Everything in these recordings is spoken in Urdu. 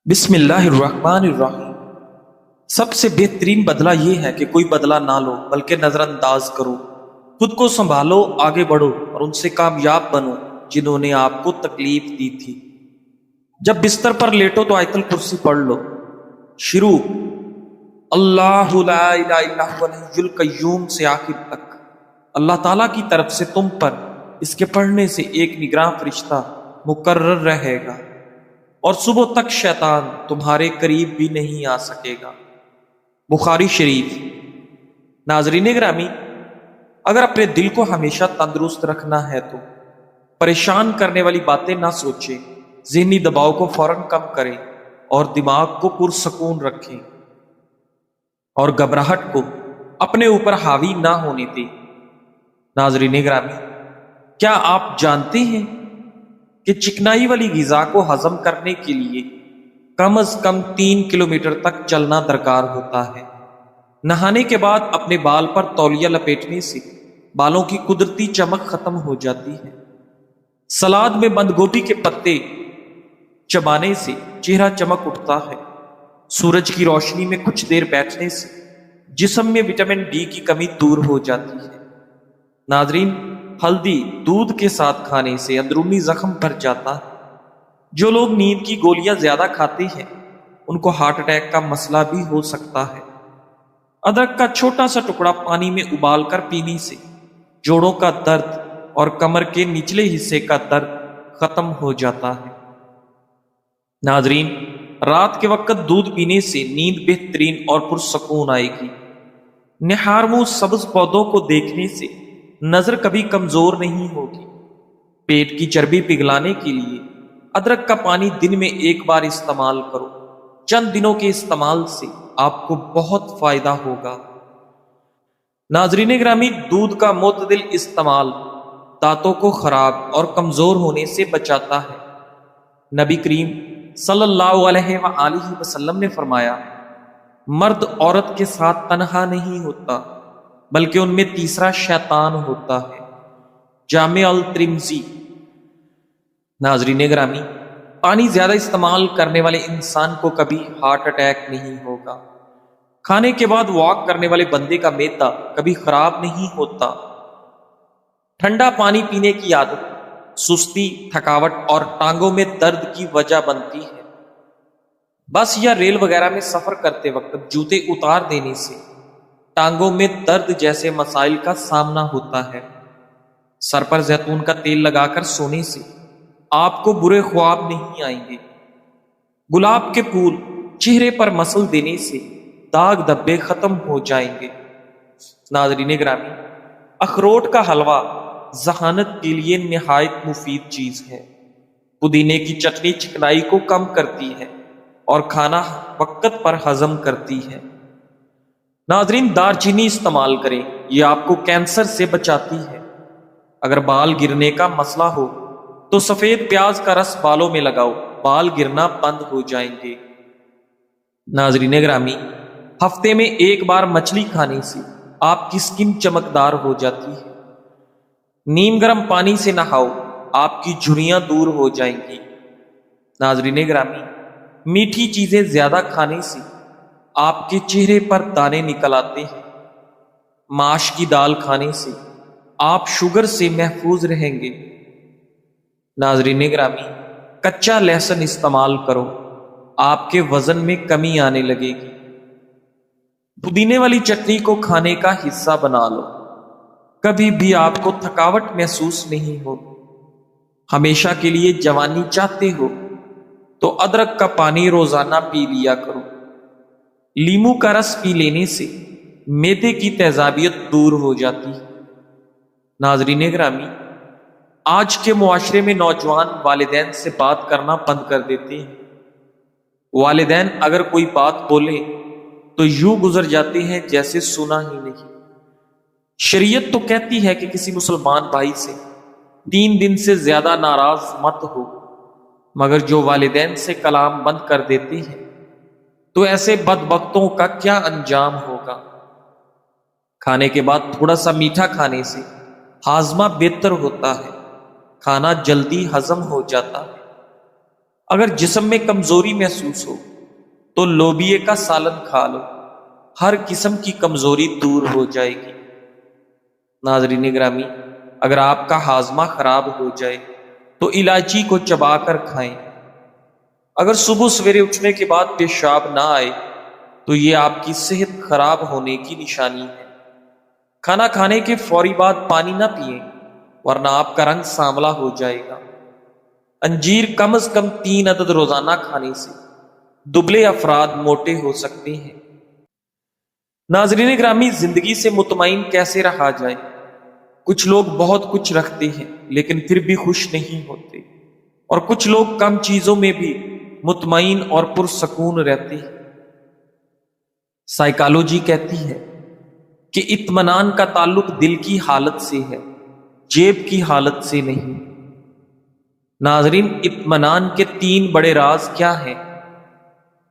بسم اللہ الرحمن الرحیم۔ سب سے بہترین بدلہ یہ ہے کہ کوئی بدلہ نہ لو بلکہ نظر انداز کرو، خود کو سنبھالو، آگے بڑھو اور ان سے کامیاب بنو جنہوں نے آپ کو تکلیف دی تھی۔ جب بستر پر لیٹو تو آیت الکرسی پڑھ لو۔ شروع اللہ لا الہ الا هو الحی القیوم سے آخر تک۔ اللہ تعالیٰ کی طرف سے تم پر اس کے پڑھنے سے ایک نگراں فرشتہ مقرر رہے گا اور صبح تک شیطان تمہارے قریب بھی نہیں آ سکے گا۔ بخاری شریف۔ ناظرین گرامی، اگر اپنے دل کو ہمیشہ تندرست رکھنا ہے تو پریشان کرنے والی باتیں نہ سوچیں، ذہنی دباؤ کو فوراً کم کریں اور دماغ کو پرسکون رکھیں اور گھبراہٹ کو اپنے اوپر حاوی نہ ہونے دیں۔ ناظرین گرامی، کیا آپ جانتے ہیں کہ چکنائی والی غذا کو ہضم کرنے کے لیے کم از کم 3 کلومیٹر تک چلنا درکار ہوتا ہے؟ نہانے کے بعد اپنے بال پر تولیہ لپیٹنے سے بالوں کی قدرتی چمک ختم ہو جاتی ہے۔ سلاد میں بند گوبھی کے پتے چبانے سے چہرہ چمک اٹھتا ہے۔ سورج کی روشنی میں کچھ دیر بیٹھنے سے جسم میں وٹامن ڈی کی کمی دور ہو جاتی ہے۔ ناظرین، ہلدی دودھ کے ساتھ کھانے سے اندرونی زخم بھر جاتا ہے۔ جو لوگ نیند کی گولیاں زیادہ کھاتے ہیں ان کو ہارٹ اٹیک کا مسئلہ بھی ہو سکتا ہے۔ ادرک کا چھوٹا سا ٹکڑا پانی میں ابال کر پینے سے جوڑوں کا درد اور کمر کے نچلے حصے کا درد ختم ہو جاتا ہے۔ ناظرین، رات کے وقت دودھ پینے سے نیند بہترین اور پرسکون آئے گی۔ نہار منہ سبز پودوں کو دیکھنے سے نظر کبھی کمزور نہیں ہوگی۔ پیٹ کی چربی پگھلانے کے لیے ادرک کا پانی دن میں 1 بار استعمال کرو۔ چند دنوں کے استعمال سے آپ کو بہت فائدہ ہوگا۔ ناظرین گرامی، دودھ کا معتدل استعمال دانتوں کو خراب اور کمزور ہونے سے بچاتا ہے۔ نبی کریم صلی اللہ علیہ وآلہ وسلم نے فرمایا، مرد عورت کے ساتھ تنہا نہیں ہوتا بلکہ ان میں تیسرا شیطان ہوتا ہے۔ جامع الترمذی۔ ناظرین گرامی، پانی زیادہ استعمال کرنے والے انسان کو کبھی ہارٹ اٹیک نہیں ہوگا۔ کھانے کے بعد واک کرنے والے بندے کا معدہ کبھی خراب نہیں ہوتا۔ ٹھنڈا پانی پینے کی عادت سستی، تھکاوٹ اور ٹانگوں میں درد کی وجہ بنتی ہے۔ بس یا ریل وغیرہ میں سفر کرتے وقت جوتے اتار دینے سے ٹانگوں میں درد جیسے مسائل کا سامنا ہوتا ہے۔ سر پر زیتون کا تیل لگا کر سونے سے آپ کو برے خواب نہیں آئیں گے۔ گلاب کے پھول چہرے پر مسل دینے سے داغ دھبے ختم ہو جائیں گے۔ ناظرین گرامی، اخروٹ کا حلوہ ذہانت کے لیے نہایت مفید چیز ہے۔ پودینے کی چٹنی چکنائی کو کم کرتی ہے اور کھانا وقت پر ہضم کرتی ہے۔ ناظرین، دار چینی استعمال کریں، یہ آپ کو کینسر سے بچاتی ہے۔ اگر بال گرنے کا مسئلہ ہو تو سفید پیاز کا رس بالوں میں لگاؤ، بال گرنا بند ہو جائیں گے۔ ناظرین گرامی، ہفتے میں 1 بار مچھلی کھانے سے آپ کی سکن چمکدار ہو جاتی ہے۔ نیم گرم پانی سے نہاؤ، آپ کی جھریاں دور ہو جائیں گی۔ ناظرین گرامی، میٹھی چیزیں زیادہ کھانے سے آپ کے چہرے پر دانے نکل آتے ہیں۔ ماش کی دال کھانے سے آپ شوگر سے محفوظ رہیں گے۔ ناظرین گرامی، کچا لہسن استعمال کرو، آپ کے وزن میں کمی آنے لگے گی۔ پودینے والی چٹنی کو کھانے کا حصہ بنا لو، کبھی بھی آپ کو تھکاوٹ محسوس نہیں ہو۔ ہمیشہ کے لیے جوانی چاہتے ہو تو ادرک کا پانی روزانہ پی لیا کرو۔ لیمو کا رس پی لینے سے معدے کی تیزابیت دور ہو جاتی ہے۔ ناظرین گرامی، آج کے معاشرے میں نوجوان والدین سے بات کرنا بند کر دیتے ہیں۔ والدین اگر کوئی بات بولے تو یوں گزر جاتے ہیں جیسے سنا ہی نہیں۔ شریعت تو کہتی ہے کہ کسی مسلمان بھائی سے 3 دن سے زیادہ ناراض مت ہو، مگر جو والدین سے کلام بند کر دیتے ہیں تو ایسے بدبختوں کا کیا انجام ہوگا۔ کھانے کے بعد تھوڑا سا میٹھا کھانے سے ہاضمہ بہتر ہوتا ہے، کھانا جلدی ہضم ہو جاتا ہے۔ اگر جسم میں کمزوری محسوس ہو تو لوبیے کا سالن کھا لو، ہر قسم کی کمزوری دور ہو جائے گی۔ ناظرین گرامی، اگر آپ کا ہاضمہ خراب ہو جائے تو الائچی کو چبا کر کھائیں۔ اگر صبح سویرے اٹھنے کے بعد پیشاب نہ آئے تو یہ آپ کی صحت خراب ہونے کی نشانی ہے۔ کھانا کھانے کے فوری بعد پانی نہ پئیں ورنہ آپ کا رنگ سانولا ہو جائے گا۔ انجیر کم از کم 3 عدد روزانہ کھانے سے دبلے افراد موٹے ہو سکتے ہیں۔ ناظرین گرامی، زندگی سے مطمئن کیسے رہا جائے؟ کچھ لوگ بہت کچھ رکھتے ہیں لیکن پھر بھی خوش نہیں ہوتے، اور کچھ لوگ کم چیزوں میں بھی مطمئن اور پرسکون رہتے ہیں۔ سائیکالوجی کہتی ہے کہ اطمینان کا تعلق دل کی حالت سے ہے، جیب کی حالت سے نہیں۔ ناظرین، اطمینان کے 3 بڑے راز کیا ہیں؟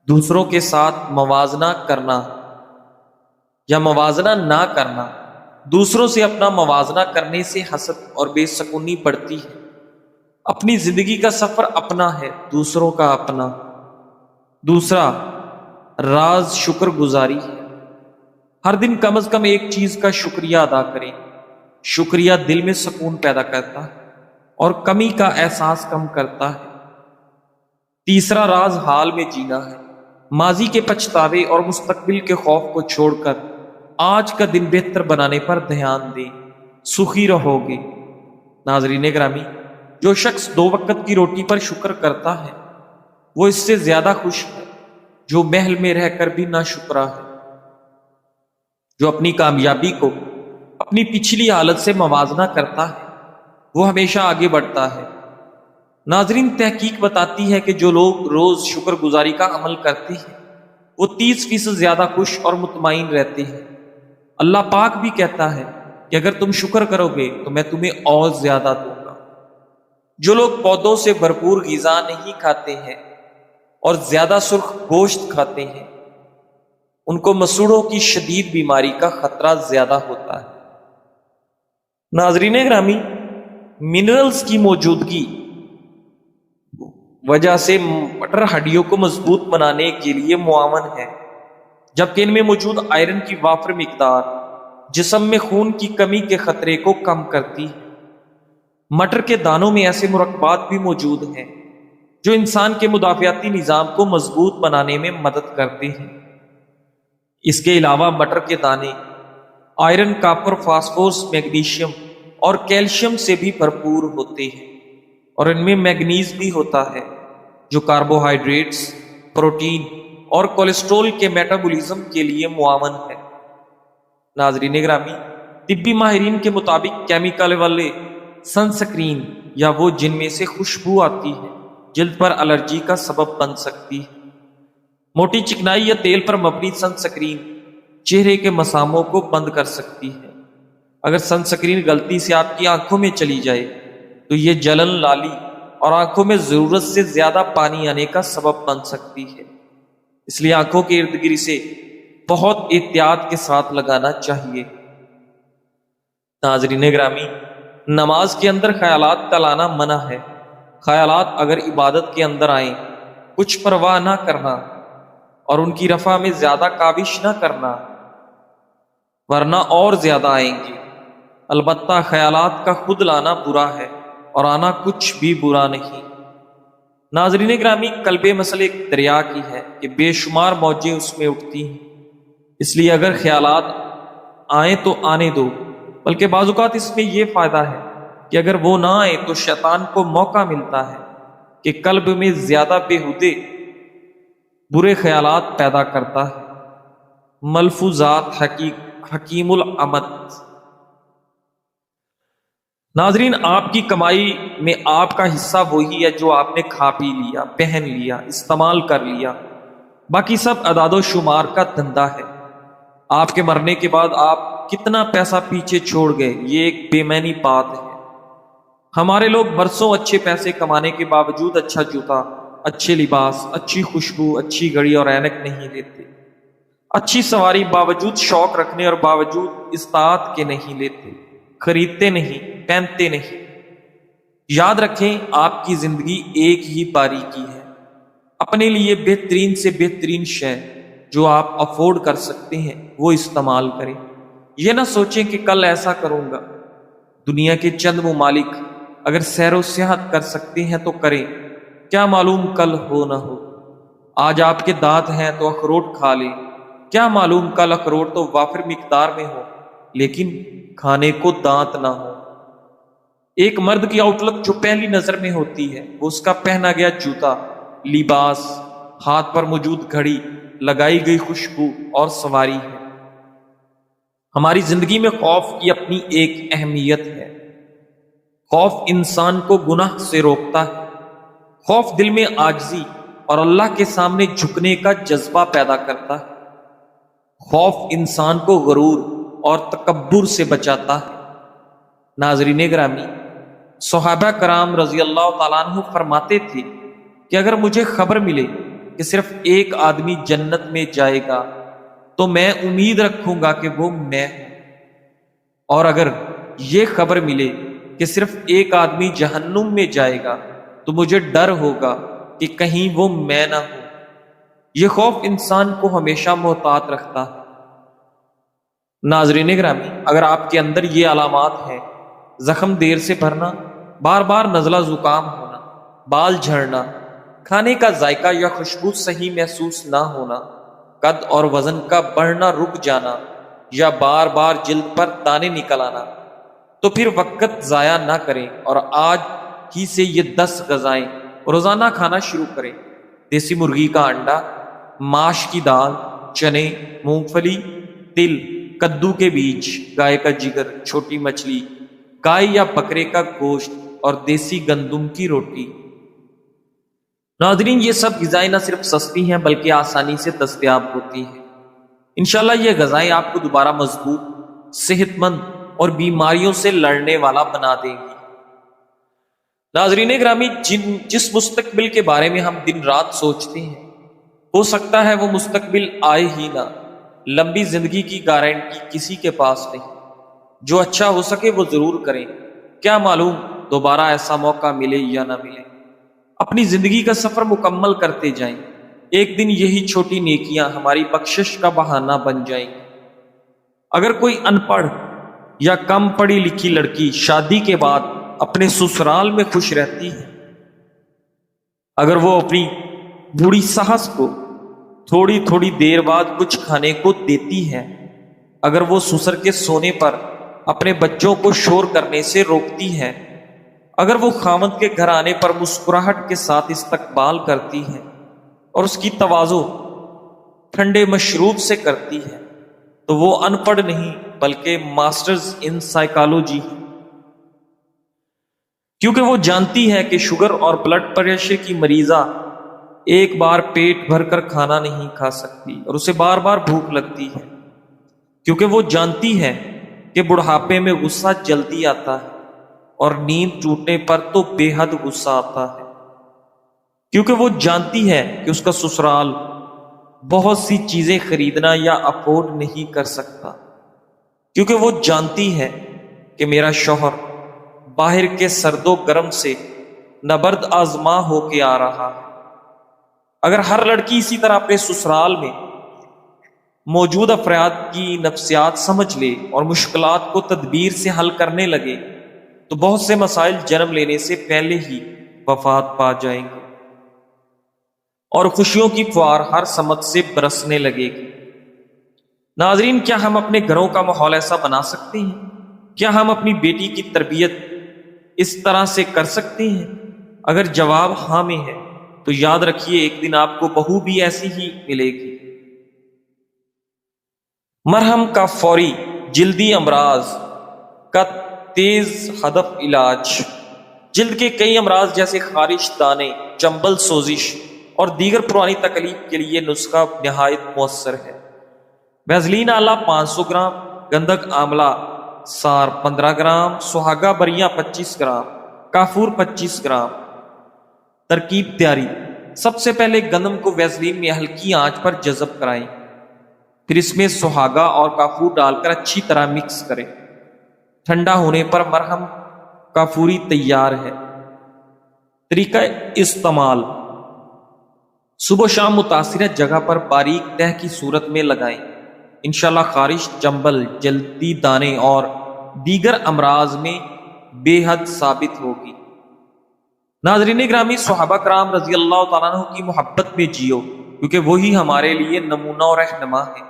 دوسروں کے ساتھ موازنہ کرنا یا موازنہ نہ کرنا۔ دوسروں سے اپنا موازنہ کرنے سے حسد اور بے سکونی بڑھتی ہے۔ اپنی زندگی کا سفر اپنا ہے، دوسروں کا اپنا۔ دوسرا راز شکر گزاری ہے۔ ہر دن کم از کم ایک چیز کا شکریہ ادا کریں۔ شکریہ دل میں سکون پیدا کرتا ہے اور کمی کا احساس کم کرتا ہے۔ تیسرا راز حال میں جینا ہے۔ ماضی کے پچھتاوے اور مستقبل کے خوف کو چھوڑ کر آج کا دن بہتر بنانے پر دھیان دیں، سخی رہو گے۔ ناظرین گرامی، جو شخص 2 وقت کی روٹی پر شکر کرتا ہے وہ اس سے زیادہ خوش ہے جو محل میں رہ کر بھی ناشکرا ہے۔ جو اپنی کامیابی کو اپنی پچھلی حالت سے موازنہ کرتا ہے وہ ہمیشہ آگے بڑھتا ہے۔ ناظرین، تحقیق بتاتی ہے کہ جو لوگ روز شکر گزاری کا عمل کرتے ہیں وہ 30% زیادہ خوش اور مطمئن رہتے ہیں۔ اللہ پاک بھی کہتا ہے کہ اگر تم شکر کرو گے تو میں تمہیں اور زیادہ دوں گا۔ جو لوگ پودوں سے بھرپور غذا نہیں کھاتے ہیں اور زیادہ سرخ گوشت کھاتے ہیں ان کو مسوڑوں کی شدید بیماری کا خطرہ زیادہ ہوتا ہے۔ ناظرین گرامی، منرلز کی موجودگی وجہ سے مٹر ہڈیوں کو مضبوط بنانے کے لیے معاون ہے، جبکہ ان میں موجود آئرن کی وافر مقدار جسم میں خون کی کمی کے خطرے کو کم کرتی ہے۔ مٹر کے دانوں میں ایسے مرکبات بھی موجود ہیں جو انسان کے مدافعاتی نظام کو مضبوط بنانے میں مدد کرتے ہیں۔ اس کے علاوہ مٹر کے دانے آئرن، کاپر، فاسفورس، میگنیشیم اور کیلشیم سے بھی بھرپور ہوتے ہیں، اور ان میں مینگنیز بھی ہوتا ہے جو کاربوہائیڈریٹس، پروٹین اور کولیسٹرول کے میٹابولزم کے لیے معاون ہے۔ ناظرین گرامی، طبی ماہرین کے مطابق کیمیکل والے سن سکرین یا وہ جن میں سے خوشبو آتی ہے جلد پر الرجی کا سبب بن سکتی ہے۔ موٹی چکنائی یا تیل پر مبنی سن سکرین چہرے کے مساموں کو بند کر سکتی ہے۔ اگر سن سکرین غلطی سے آپ کی آنکھوں میں چلی جائے تو یہ جلن، لالی اور آنکھوں میں ضرورت سے زیادہ پانی آنے کا سبب بن سکتی ہے۔ اس لیے آنکھوں کے ارد گرد سے بہت احتیاط کے ساتھ لگانا چاہیے۔ ناظرین گرامی، نماز کے اندر خیالات کا لانا منع ہے۔ خیالات اگر عبادت کے اندر آئیں، کچھ پرواہ نہ کرنا اور ان کی رفع میں زیادہ کاوش نہ کرنا، ورنہ اور زیادہ آئیں گے۔ البتہ خیالات کا خود لانا برا ہے اور آنا کچھ بھی برا نہیں۔ ناظرین گرامی، قلب مسئلہ ایک دریا کی ہے کہ بے شمار موجیں اس میں اٹھتی ہیں، اس لیے اگر خیالات آئیں تو آنے دو، بلکہ بعض اوقات اس میں یہ فائدہ ہے کہ اگر وہ نہ آئے تو شیطان کو موقع ملتا ہے کہ قلب میں زیادہ بےہودے برے خیالات پیدا کرتا ہے۔ ملفوظات حکیم العمد۔ ناظرین، آپ کی کمائی میں آپ کا حصہ وہی ہے جو آپ نے کھا پی لیا، پہن لیا، استعمال کر لیا، باقی سب اعداد و شمار کا دھندا ہے۔ آپ کے مرنے کے بعد آپ کتنا پیسہ پیچھے چھوڑ گئے، یہ ایک بے معنی بات ہے۔ ہمارے لوگ برسوں اچھے پیسے کمانے کے باوجود اچھا جوتا، اچھے لباس، اچھی خوشبو، اچھی گھڑی اور اینک نہیں لیتے، اچھی سواری باوجود شوق رکھنے اور باوجود استطاعت کے نہیں لیتے، خریدتے نہیں، پہنتے نہیں۔ یاد رکھیں، آپ کی زندگی ایک ہی باری کی ہے، اپنے لیے بہترین سے بہترین شے جو آپ افورڈ کر سکتے ہیں وہ استعمال کریں۔ یہ نہ سوچیں کہ کل ایسا کروں گا۔ دنیا کے چند ممالک اگر سیر و سیاحت کر سکتے ہیں تو کریں، کیا معلوم کل ہو نہ ہو۔ آج آپ کے دانت ہیں تو اخروٹ کھا لیں، کیا معلوم کل اخروٹ تو وافر مقدار میں ہو لیکن کھانے کو دانت نہ ہو۔ ایک مرد کی آؤٹ لک جو پہلی نظر میں ہوتی ہے وہ اس کا پہنا گیا جوتا، لباس، ہاتھ پر موجود گھڑی، لگائی گئی خوشبو اور سواری ہے۔ ہماری زندگی میں خوف کی اپنی ایک اہمیت ہے۔ خوف انسان کو گناہ سے روکتا ہے۔ خوف دل میں عاجزی اور اللہ کے سامنے جھکنے کا جذبہ پیدا کرتا ہے۔ خوف انسان کو غرور اور تکبر سے بچاتا ہے۔ ناظرین گرامی، صحابہ کرام رضی اللہ تعالیٰ عنہ فرماتے تھے کہ اگر مجھے خبر ملے کہ صرف ایک آدمی جنت میں جائے گا تو میں امید رکھوں گا کہ وہ میں ہوں، اور اگر یہ خبر ملے کہ صرف ایک آدمی جہنم میں جائے گا تو مجھے ڈر ہوگا کہ کہیں وہ میں نہ ہوں۔ یہ خوف انسان کو ہمیشہ محتاط رکھتا ہے۔ ناظرین گرامی، اگر آپ کے اندر یہ علامات ہیں: زخم دیر سے بھرنا، بار بار نزلہ زکام ہونا، بال جھڑنا، کھانے کا ذائقہ یا خوشبو صحیح محسوس نہ ہونا، قد اور وزن کا بڑھنا رک جانا، یا بار بار جلد پر دانے نکل آنا، تو پھر وقت ضائع نہ کریں اور آج ہی سے یہ 10 غذائیں روزانہ کھانا شروع کریں: دیسی مرغی کا انڈا، ماش کی دال، چنے، مونگ پھلی، تل، کدو کے بیج، گائے کا جگر، چھوٹی مچھلی، گائے یا بکرے کا گوشت اور دیسی گندم کی روٹی۔ ناظرین، یہ سب غذائیں نہ صرف سستی ہیں بلکہ آسانی سے دستیاب ہوتی ہیں۔ انشاءاللہ یہ غذائیں آپ کو دوبارہ مضبوط، صحت مند اور بیماریوں سے لڑنے والا بنا دیں گی۔ ناظرین گرامی، جس مستقبل کے بارے میں ہم دن رات سوچتے ہیں ہو سکتا ہے وہ مستقبل آئے ہی نہ۔ لمبی زندگی کی گارنٹی کسی کے پاس نہیں۔ جو اچھا ہو سکے وہ ضرور کریں، کیا معلوم دوبارہ ایسا موقع ملے یا نہ ملے۔ اپنی زندگی کا سفر مکمل کرتے جائیں، ایک دن یہی چھوٹی نیکیاں ہماری بخشش کا بہانہ بن جائیں گی۔ اگر کوئی ان پڑھ یا کم پڑھی لکھی لڑکی شادی کے بعد اپنے سسرال میں خوش رہتی ہے، اگر وہ اپنی بوڑھی ساس کو تھوڑی تھوڑی دیر بعد کچھ کھانے کو دیتی ہے، اگر وہ سسر کے سونے پر اپنے بچوں کو شور کرنے سے روکتی ہے، اگر وہ خاوند کے گھر آنے پر مسکراہٹ کے ساتھ استقبال کرتی ہے اور اس کی تواضع ٹھنڈے مشروب سے کرتی ہے، تو وہ ان پڑھ نہیں بلکہ ماسٹرز ان سائیکالوجی ہے، کیونکہ وہ جانتی ہے کہ شوگر اور بلڈ پریشر کی مریضہ ایک بار پیٹ بھر کر کھانا نہیں کھا سکتی اور اسے بار بار بھوک لگتی ہے، کیونکہ وہ جانتی ہے کہ بڑھاپے میں غصہ جلدی آتا ہے اور نیند ٹوٹنے پر تو بے حد غصہ آتا ہے، کیونکہ وہ جانتی ہے کہ اس کا سسرال بہت سی چیزیں خریدنا یا افورڈ نہیں کر سکتا، کیونکہ وہ جانتی ہے کہ میرا شوہر باہر کے سرد و گرم سے نبرد آزما ہو کے آ رہا ہے۔ اگر ہر لڑکی اسی طرح اپنے سسرال میں موجود افراد کی نفسیات سمجھ لے اور مشکلات کو تدبیر سے حل کرنے لگے تو بہت سے مسائل جنم لینے سے پہلے ہی وفات پا جائیں گے اور خوشیوں کی فوار ہر سمت سے برسنے لگے گی۔ ناظرین، کیا ہم اپنے گھروں کا ماحول ایسا بنا سکتے ہیں؟ کیا ہم اپنی بیٹی کی تربیت اس طرح سے کر سکتے ہیں؟ اگر جواب ہاں میں ہے تو یاد رکھیے ایک دن آپ کو بہو بھی ایسی ہی ملے گی۔ مرہم کا فوری جلدی امراض کا تیز ہدف علاج۔ جلد کے کئی امراض جیسے خارش، دانے، چنبل، سوزش اور دیگر پرانی تکلیف کے لیے نسخہ نہایت مؤثر ہے۔ ویزلین آلہ 500 گرام، گندک آملہ سار 15 گرام، سہاگا بریاں 25 گرام، کافور 25 گرام۔ ترکیب تیاری: سب سے پہلے گندم کو ویزلین میں ہلکی آنچ پر جذب کرائیں، پھر اس میں سہاگا اور کافور ڈال کر اچھی طرح مکس کریں۔ ٹھنڈا ہونے پر مرہم کافوری تیار ہے۔ طریقہ استعمال: صبح و شام متاثرہ جگہ پر باریک تہ کی صورت میں لگائیں۔ انشاءاللہ خارش، چنبل، جلدی دانے اور دیگر امراض میں بے حد ثابت ہوگی۔ ناظرین گرامی، صحابہ کرام رضی اللہ تعالیٰ عنہ کی محبت میں جیو، کیونکہ وہی ہمارے لیے نمونہ اور رہنما ہے۔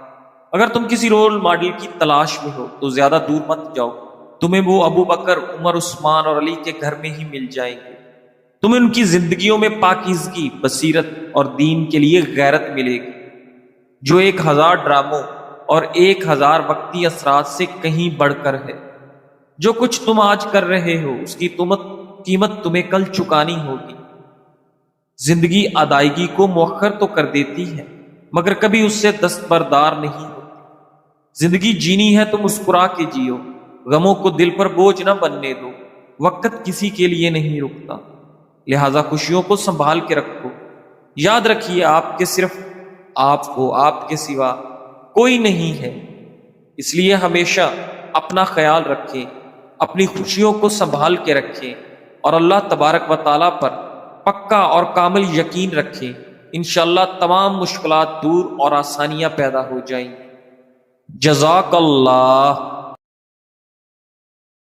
اگر تم کسی رول ماڈل کی تلاش میں ہو تو زیادہ دور مت جاؤ، تمہیں وہ ابو بکر، عمر، عثمان اور علی کے گھر میں ہی مل جائیں گے۔ تمہیں ان کی زندگیوں میں پاکیزگی، بصیرت اور دین کے لیے غیرت ملے گی، جو 1000 ڈراموں اور 1000 وقتی اثرات سے کہیں بڑھ کر ہے۔ جو کچھ تم آج کر رہے ہو اس کی قیمت تمہیں کل چکانی ہوگی۔ زندگی ادائیگی کو مؤخر تو کر دیتی ہے مگر کبھی اس سے دستبردار نہیں ہوتی۔ زندگی جینی ہے تو مسکرا کے جیو، غموں کو دل پر بوجھ نہ بننے دو، وقت کسی کے لیے نہیں رکتا، لہذا خوشیوں کو سنبھال کے رکھو۔ یاد رکھیے آپ کے صرف آپ کو، آپ کے سوا کوئی نہیں ہے، اس لیے ہمیشہ اپنا خیال رکھیں، اپنی خوشیوں کو سنبھال کے رکھیں اور اللہ تبارک و تعالیٰ پر پکا اور کامل یقین رکھیں۔ انشاءاللہ تمام مشکلات دور اور آسانیاں پیدا ہو جائیں گی۔ جزاک اللہ۔